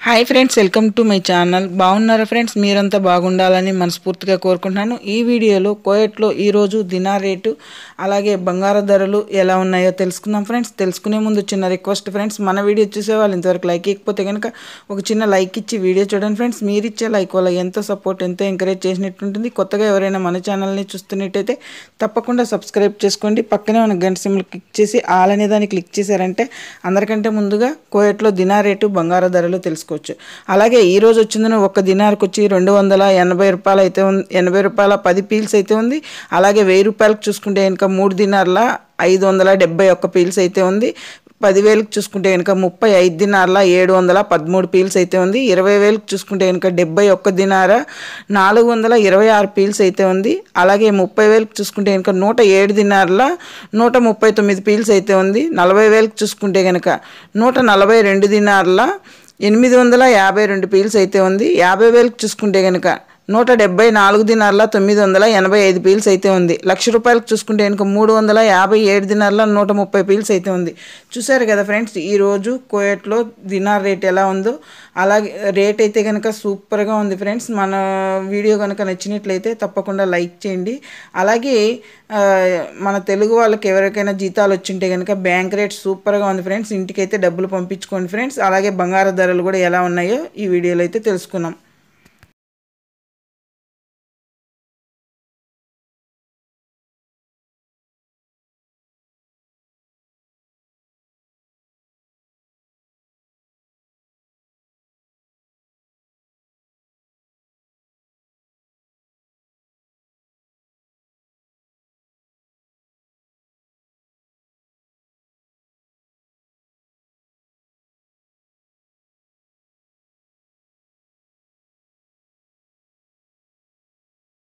Hi friends, welcome to my channel. బాగున్నారా friends? మీరంతా బాగుండాలని మనస్ఫూర్తిగా కోరుకుంటున్నాను. ఈ వీడియోలో కోయట్లో ఈరోజు దినార్ రేటు అలాగే బంగారు ధరలు ఎలా ఉన్నాయో తెలుసుకుందాం ఫ్రెండ్స్. తెలుసుకునే ముందు చిన్న రిక్వెస్ట్ ఫ్రెండ్స్, మన వీడియో చూసే వాళ్ళు ఇంతవరకు లైక్ ఇవ్వకపోతే కనుక ఒక చిన్న లైక్ ఇచ్చి వీడియో చూడండి ఫ్రెండ్స్. మీరు ఇచ్చే లైక్ వల్ల ఎంతో సపోర్ట్, ఎంతో ఎంకరేజ్ చేసినట్టుంటుంది. కొత్తగా ఎవరైనా మన ఛానల్ని చూస్తున్నట్టయితే తప్పకుండా సబ్స్క్రైబ్ చేసుకోండి. పక్కనే ఉన్న గంట సింబల్ క్లిక్ చేసి ఆల్ అనే దాన్ని క్లిక్ చేశారంటే అందరికంటే ముందుగా కోయట్లో దినార్ రేటు బంగారు ధరలు తెలుసుకోవచ్చు. అలాగే ఈ రోజు వచ్చిందని ఒక దినార్కి వచ్చి 280 రూపాయలు అయితే ఉంది. 80 రూపాయల 10 పీల్స్ అయితే ఉంది. అలాగే 1000 రూపాయలకు చూసుకుంటే కనుక 3 దినార్ల 571 పీల్స్ అయితే ఉంది. 10,000కి చూసుకుంటే కనుక 35 దినార్ల 713 పీల్స్ అయితే ఉంది. 20,000కి చూసుకుంటే కనుక 71 దినార 426 పీల్స్ అయితే ఉంది. అలాగే 30,000కి చూసుకుంటే కనుక 107 దినార్ల 139 పీల్స్ అయితే ఉంది. 40,000కి చూసుకుంటే కనుక 142 దినార్ల 852 పీల్స్ అయితే ఉంది. 50,000కి చూసుకుంటే కనుక 174 దినార్ల 985 పీల్స్ అయితే ఉంది. 1,00,000 రూపాయలకు చూసుకుంటే కనుక 357 దినార్ల 130 పీల్స్ అయితే ఉంది. చూసారు కదా ఫ్రెండ్స్, ఈరోజు కోయట్లో దినార్ రేట్ ఎలా ఉందో. అలాగే రేట్ అయితే కనుక సూపర్గా ఉంది ఫ్రెండ్స్. మన వీడియో కనుక నచ్చినట్లయితే తప్పకుండా లైక్ చేయండి. అలాగే మన తెలుగు వాళ్ళకి ఎవరికైనా జీతాలు వచ్చింటే కనుక బ్యాంక్ రేట్ సూపర్గా ఉంది ఫ్రెండ్స్. ఇంటికైతే డబ్బులు పంపించుకోండి ఫ్రెండ్స్. అలాగే బంగారు ధరలు కూడా ఎలా ఉన్నాయో ఈ వీడియోలో అయితే తెలుసుకున్నాం.